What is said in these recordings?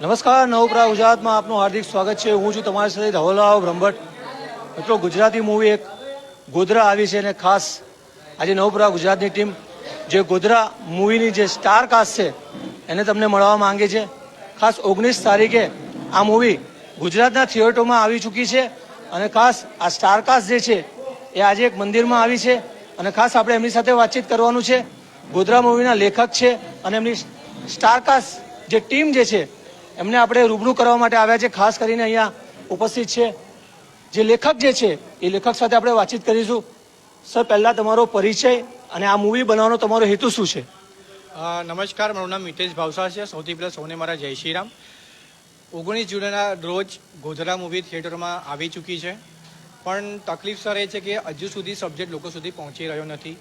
નમસ્કાર, નવપ્રા ગુજરાતમાં આપનું હાર્દિક સ્વાગત છે. હું છું તમારી સાથે ધવલરાવ બ્રહ્મભટ્ટ. મિત્રો, ગુજરાતી મૂવી એક ગોધરા આવી છે અને ખાસ આજે નવપ્રા ગુજરાતની ટીમ જે ગોધરા મૂવીની જે સ્ટાર કાસ્ટ છે એને તમને મળવા માંગે છે. ખાસ 19 તારીખે આ મૂવી ગુજરાતના થિયેટરોમાં આવી ચૂકી છે અને ખાસ આ સ્ટાર કાસ્ટ જે છે એ આજે એક મંદિરમાં આવી છે અને ખાસ આપણે એમની સાથે વાતચીત કરવાનું છે. ગોધરા મૂવીના લેખક છે અને એમની સ્ટાર કાસ્ટ જે ટીમ જે છે એમને આપણે રૂબરૂ કરવા માટે આવ્યા છે. ખાસ કરીને અહીંયા ઉપસ્થિત છે જે લેખક જે છે એ લેખક સાથે આપણે વાતચીત કરીશું. સર, પહેલા તમારો પરિચય અને આ મૂવી બનાવવાનો તમારો હેતુ શું છે? નમસ્કાર, મારું નામ મિતેશ ભાવસાર છે. સૌથી પહેલાં સૌને મારા જય શ્રી રામ. 19 જૂનના રોજ ગોધરા મૂવી થિયેટરમાં આવી ચૂકી છે, પણ તકલીફ સર એ છે કે હજુ સુધી સબ્જેક્ટ લોકો સુધી પહોંચી રહ્યો નથી.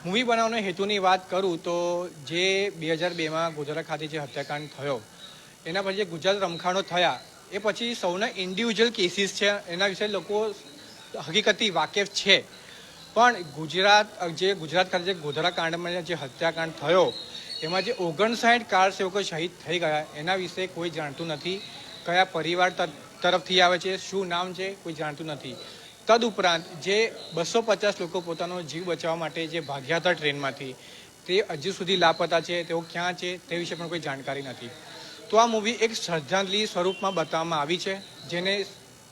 મૂવી બનાવવાનો હેતુની વાત કરું તો જે 2002માં ગોધરા ખાતે જે હત્યાકાંડ થયો એના પછી જે ગુજરાત રમખાણો થયા એ પછી સૌના ઇન્ડિવિજ્યુઅલ કેસીસ છે એના વિશે લોકો હકીકતથી વાકેફ છે, પણ ગુજરાત ખાતે જે ગોધરા કાંડમાં જે હત્યાકાંડ થયો એમાં જે 59 કાર સેવકો શહીદ થઈ ગયા એના વિશે કોઈ જાણતું નથી. કયા પરિવાર તરફથી આવે છે, શું નામ છે, કોઈ જાણતું નથી. તદુપરાંત જે 250 લોકો પોતાનો જીવ બચાવવા માટે જે ભાગ્યા હતા ટ્રેનમાંથી તે હજુ સુધી લાપતા છે. તેઓ ક્યાં છે તે વિશે પણ કોઈ જાણકારી નથી. તો આ મૂવી એક શ્રદ્ધાંજલિ સ્વરૂપમાં બતાવવામાં આવી છે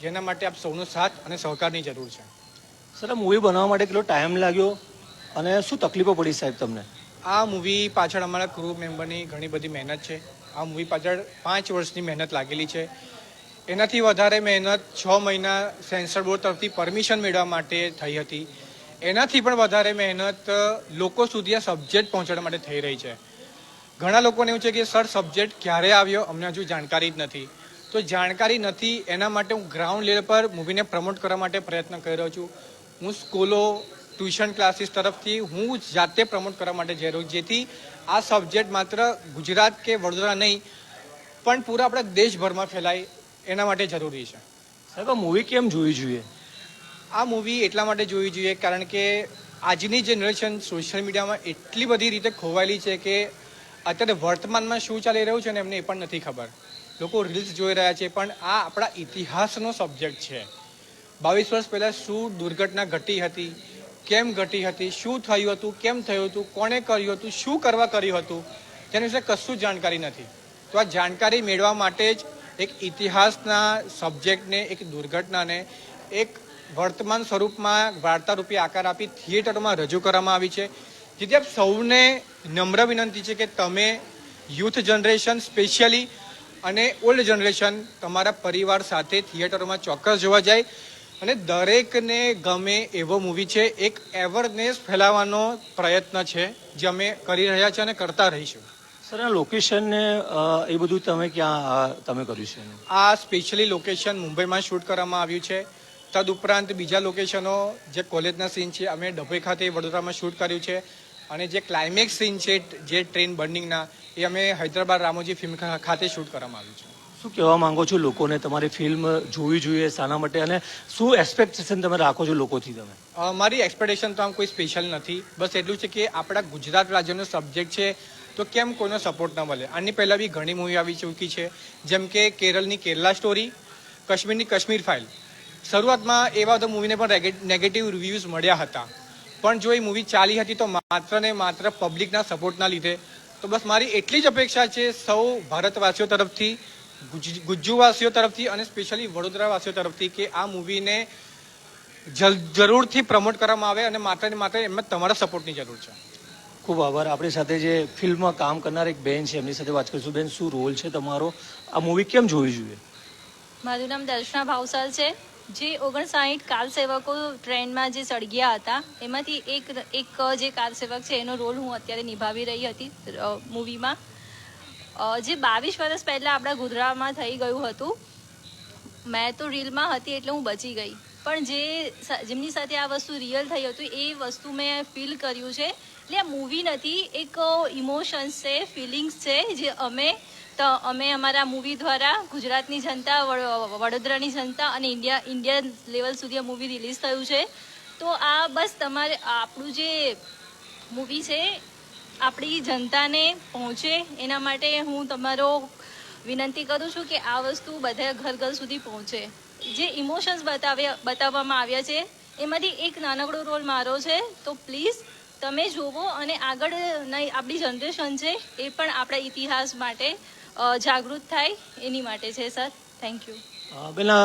જેના માટે આપ સૌનો સાથ અને સહકારની જરૂર છે. સર, આ મૂવી બનાવવા માટે કેટલો ટાઈમ લાગ્યો અને શું તકલીફો પડી સાહેબ તમને? આ મૂવી પાછળ અમારા ક્રૂ મેમ્બરની ઘણી બધી મહેનત છે. આ મૂવી પાછળ 5 વર્ષની મહેનત લાગેલી છે. એનાથી વધારે મહેનત 6 મહિના સેન્સર બોર્ડ તરફથી પરમિશન મેળવવા માટે થઈ હતી. એનાથી પણ વધારે મહેનત લોકો સુધી આ સબ્જેક્ટ પહોંચાડવા માટે થઈ રહી છે. ઘણા લોકોને એવું છે કે સર સબ્જેક્ટ ક્યારે આવ્યો, અમને હજુ જાણકારી જ નથી. તો જાણકારી નથી એના માટે હું ગ્રાઉન્ડ લેવલ પર મૂવીને પ્રમોટ કરવા માટે પ્રયત્ન કરી રહ્યો છું. હું સ્કૂલો, ટ્યુશન ક્લાસીસ તરફથી હું જાતે પ્રમોટ કરવા માટે જઈ રહ્યો છું, જેથી આ સબ્જેક્ટ માત્ર ગુજરાત કે વડોદરા નહીં પણ પૂરા આપણા દેશભરમાં ફેલાય એના માટે જરૂરી છે. સાહેબ, આ મૂવી કેમ જોવી જોઈએ? આ મૂવી એટલા માટે જોવી જોઈએ કારણ કે આજની જનરેશન સોશિયલ મીડિયામાં એટલી બધી રીતે ખોવાયેલી છે કે અત્યારે વર્તમાનમાં શું ચાલી રહ્યું છે ને એમને એ પણ નથી ખબર. લોકો રીલ્સ જોઈ રહ્યા છે, પણ આ આપણા ઇતિહાસનો સબ્જેક્ટ છે. 22 વર્ષ પહેલાં શું દુર્ઘટના ઘટી હતી, કેમ ઘટી હતી, શું થયું હતું, કેમ થયું હતું, કોણે કર્યું હતું, શું કરવા કર્યું હતું, તેના વિશે કશું જાણકારી નથી. તો આ જાણકારી મેળવવા માટે જ એક ઇતિહાસના સબ્જેક્ટને, એક દુર્ઘટનાને એક વર્તમાન સ્વરૂપમાં વાર્તારૂપી આકાર આપી થિયેટરમાં રજૂ કરવામાં આવી છે. જેથી આપ સૌને નમ્ર વિનંતી છે કે તમે યુથ જનરેશન સ્પેશિયલી અને ઓલ્ડ જનરેશન તમારા પરિવાર સાથે થિયેટરોમાં ચોક્કસ જોવા જાય અને દરેકને ગમે એવો મૂવી છે. એક અવેરનેસ ફેલાવવાનો પ્રયત્ન છે જે અમે કરી રહ્યા છીએ અને કરતા રહીશું. સર, આ લોકેશન ને એ બધું તમે ક્યાં કર્યું છે? આ સ્પેશિયલી લોકેશન મુંબઈમાં શૂટ કરવામાં આવ્યું છે. તદુપરાંત બીજા લોકેશનો જે કોલેજના સીન છે અમે ડભોઈ ખાતે વડોદરામાં શૂટ કર્યું છે અને જે ક્લાઇમેક્સ સીન છે જે ટ્રેન બર્નિંગના એ અમે હૈદરાબાદ રામોજી ફિલ્મ ખાતે શૂટ કરવામાં આવ્યું છે. શું કહેવા માંગો છો લોકોને તમારી ફિલ્મ જોવી જોઈએ શાના માટે અને શું એક્સપેક્ટેશન તમે રાખો છો લોકોથી? તમે મારી એક્સપેક્ટેશન તો આમ કોઈ સ્પેશિયલ નથી, બસ એટલું છે કે આપણા ગુજરાત રાજ્યનો સબ્જેક્ટ છે તો કેમ કોઈનો સપોર્ટ ન મળે. આની પહેલાં બી ઘણી મૂવી આવી ચૂકી છે, જેમ કે કેરળની કેરલા સ્ટોરી, કાશ્મીરની કાશ્મીર ફાઇલ. શરૂઆતમાં એવા તો મૂવીને પણ નેગેટિવ રિવ્યૂઝ મળ્યા હતા, પણ જો એ મૂવી ચાલી હતી તો માત્ર ને માત્ર પબ્લિકના સપોર્ટના લીધે. તો બસ મારી એટલી જ અપેક્ષા છે સૌ ભારતવાસીઓ તરફથી, ગુજ્જુવાસીઓ તરફથી અને સ્પેશિયલી વડોદરાવાસીઓ તરફથી કે આ મૂવીને જરૂરથી પ્રમોટ કરવામાં આવે અને માત્ર ને માત્ર એમાં તમારા સપોર્ટની જરૂર છે. ખૂબ આભાર. આપણી સાથે જે ફિલ્મમાં કામ કરનાર એક બેન છે એમની સાથે વાત કરીશું. બેન, શું રોલ છે તમારો? આ મૂવી કેમ જોવી જોઈએ? મારું નામ દર્શના ભાવસાર છે. જે 59 કાર સેવકો ટ્રેનમાં જે સળગ્યા હતા એમાંથી એક જે કાર સેવક છે એનો રોલ હું અત્યારે નિભાવી રહી હતી મૂવીમાં. જે 22 વર્ષ પહેલાં આપણા ગોધરામાં થઈ ગયું હતું, મેં તો રીલમાં હતી એટલે હું બચી ગઈ, પણ જેમની સાથે આ વસ્તુ રિયલ થઈ હતું એ વસ્તુ મેં ફીલ કર્યું છે. એટલે આ મૂવી નથી, એક ઇમોશન્સ છે, ફિલિંગ્સ છે જે અમે અમારા મૂવી દ્વારા ગુજરાતની જનતા, વડોદરાની જનતા અને ઇન્ડિયા લેવલ સુધી આ મૂવી રિલીઝ થયું છે. તો આ બસ તમારે આપણું જે મૂવી છે આપણી જનતાને પહોંચે એના માટે હું તમારો વિનંતી કરું છું કે આ વસ્તુ બધા ઘર ઘર સુધી પહોંચે. જે ઇમોશન્સ બતાવવામાં આવ્યા છે એમાંથી એક નાનકડો રોલ મારો છે, તો પ્લીઝ તમે જોવો અને આગળ આપણી જનરેશન છે એ પણ આપણા ઇતિહાસ માટે જાગૃત થાય એની માટે છે. Sir, thank you. પેલા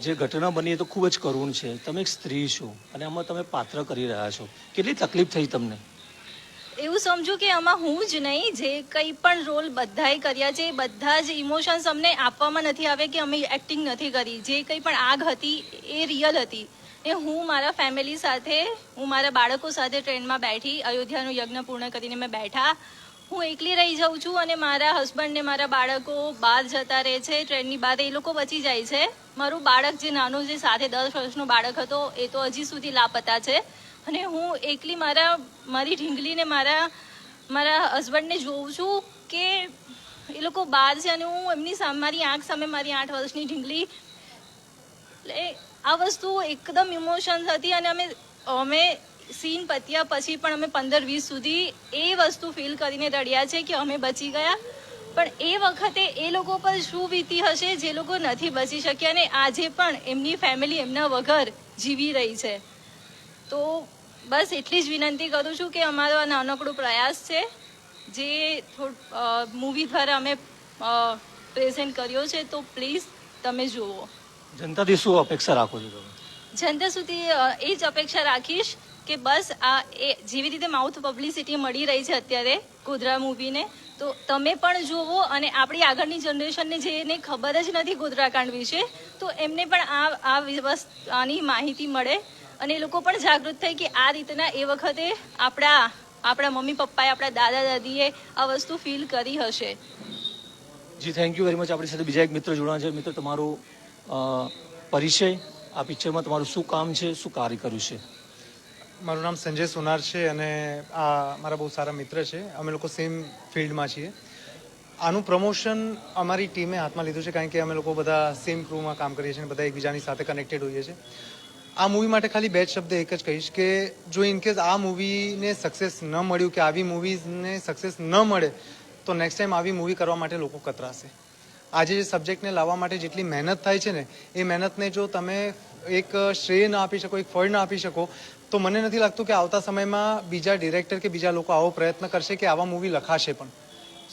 જે ઘટના બની એ તો ખૂબ જ કરુણ છે. તમે એક સ્ત્રી છો અને આમાં તમે પાત્ર કરી રહ્યા છો, કેટલી તકલીફ થઈ તમને? એવું સમજો કે આમાં હું જ નહીં, જે કંઈ પણ રોલ બધાએ કર્યા છે બધા જ ઇમોશન્સ અમને આપવામાં નથી આવે કે અમે એક્ટિંગ નથી કરી. જે કંઈ પણ આગ હતી એ રિયલ હતી. એ હું મારા ફેમિલી સાથે, હું મારા બાળકો સાથે ટ્રેનમાં બેઠી, અયોધ્યાનું યજ્ઞ પૂર્ણ કરીને મેં બેઠા. હું એકલી રહી જાઉં છું અને મારા હસબન્ડ ને મારા બાળકો બહાર જતા રહે છે ટ્રેનની બહાર, એ લોકો બચી જાય છે. મારું બાળક જે નાનું, જે સાથે 10 વર્ષનો બાળક હતો, એ તો હજી સુધી લાપતા છે. અને હું એકલી મારી ઢીંગલીને મારા હસબન્ડને જોઉં છું કે એ લોકો બહાર છે અને હું એમની સામે, મારી આંખ સામે મારી 8 વર્ષની ઢીંગલી. એટલે આ વસ્તુ એકદમ ઇમોશન્સ હતી અને અમે સીન પત્યા પછી પણ અમે 15-20 સુધી એ વસ્તુ ફીલ કરીને રડ્યા છે કે અમે બચી ગયા. પણ એ વખતે એ લોકો પર શું વીતી હશે જે લોકો નથી બચી શક્યા અને આજે પણ એમની ફેમિલી એમના વગર જીવી રહી છે. તો બસ એટલી જ વિનંતી કરું છું કે અમારો આ નાનકડો પ્રયાસ છે જે મૂવી દ્વારા અમે પ્રેઝન્ટ કર્યો છે, તો પ્લીઝ તમે જુઓ. જનતાથી શું અપેક્ષા રાખો છો તમે? જનતા સુધી એ જ અપેક્ષા રાખીશ કે બસ જેવી રીતે માઉથ પબ્લિસિટી મળી રહી છે અત્યારે ગોધરા મૂવીને, તો તમે પણ જુઓ અને આપણી આગળની જનરેશનને જેને ખબર જ નથી ગોધરાકાંડ વિશે, તો એમને પણ આની માહિતી મળે અને એ લોકો પણ જાગૃત થાય કે આ રીતના એ વખતે આપણા મમ્મી પપ્પાએ, આપણા દાદા દાદીએ આ વસ્તુ ફીલ કરી હશે. જી, થેન્ક યુ વેરી મચ. આપણી સાથે બીજા એક મિત્ર જોડાણા છે. મિત્ર, તમારો પરિચય, આ પિક્ચરમાં તમારું શું કામ છે, શું કાર્ય કર્યું છે? મારું નામ સંજય સોનાર છે અને આ મારા બહુ સારા મિત્ર છે. અમે લોકો સેમ ફિલ્ડમાં છીએ. આનું પ્રમોશન અમારી ટીમે હાથમાં લીધું છે કારણ કે અમે લોકો બધા સેમ ક્રૂમાં કામ કરીએ છીએ અને બધા એકબીજાની સાથે કનેક્ટેડ હોઈએ છીએ. આ મૂવી માટે ખાલી 2 શબ્દ એક જ કહીશ કે જો ઇનકેસ આ મૂવીને સક્સેસ ન મળ્યું કે આવી મૂવીઝને સક્સેસ ન મળે તો નેક્સ્ટ ટાઈમ આવી મૂવી કરવા માટે લોકો કતરાશે. આજે જે સબ્જેક્ટને લાવવા માટે જેટલી મહેનત થાય છે ને, એ મહેનતને જો તમે એક શ્રેય ના આપી શકો, એક ફળ ના આપી શકો, તો મને નથી લાગતું કે આવતા સમયમાં બીજા ડિરેક્ટર કે બીજા લોકો આવો પ્રયત્ન કરશે કે આવા મૂવી લખાશે પણ.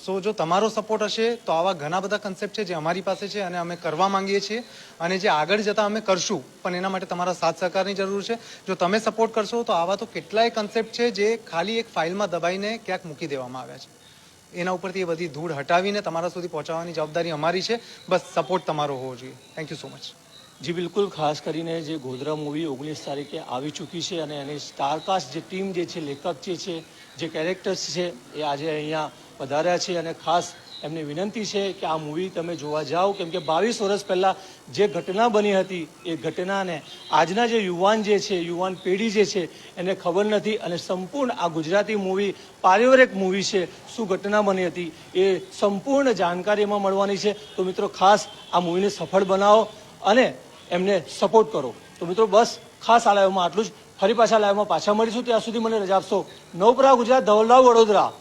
સો જો તમારો સપોર્ટ હશે તો આવા ઘણા બધા કન્સેપ્ટ છે જે અમારી પાસે છે અને અમે કરવા માંગીએ છીએ અને જે આગળ જતા અમે કરશું, પણ એના માટે તમારા સાથ સહકારની જરૂર છે. જો તમે સપોર્ટ કરશો તો આવા તો કેટલાય કન્સેપ્ટ છે જે ખાલી એક ફાઇલમાં દબાઈને ક્યાંક મૂકી દેવામાં આવ્યા છે. એના ઉપરથી એ બધી ધૂળ હટાવીને તમારા સુધી પહોંચાડવાની જવાબદારી અમારી છે. બસ સપોર્ટ તમારો હોવો જોઈએ. Thank you so much. જી બિલકુલ. ખાસ કરીને જે ગોધરા મૂવી 19 તારીખે આવી ચૂકી છે અને એની સ્ટારકાસ્ટ જે ટીમ જે છે, લેખક જે કેરેક્ટર્સ છે, એ આજે અહીંયા પધાર્યા છે અને ખાસ એમની વિનંતી છે કે આ મૂવી તમે જોવા જાઓ, કેમ કે 22 વર્ષ પહેલાં જે ઘટના બની હતી એ ઘટનાને આજના જે યુવાન પેઢી જે છે એને ખબર નથી અને સંપૂર્ણ આ ગુજરાતી મૂવી પારિવારિક મૂવી છે. શું ઘટના બની હતી એ સંપૂર્ણ જાણકારી એમાં મળવાની છે. તો મિત્રો, ખાસ આ મૂવીને સફળ બનાવો અને એમને સપોર્ટ કરો. તો મિત્રો, બસ ખાસ આ લાઈવમાં આટલું જ. ફરી પાછા લાઈવમાં પાછા મળીશું. ત્યાં સુધી મને રજા આપશો. નવપરા ગુજરાત, ધવલરાવ, વડોદરા.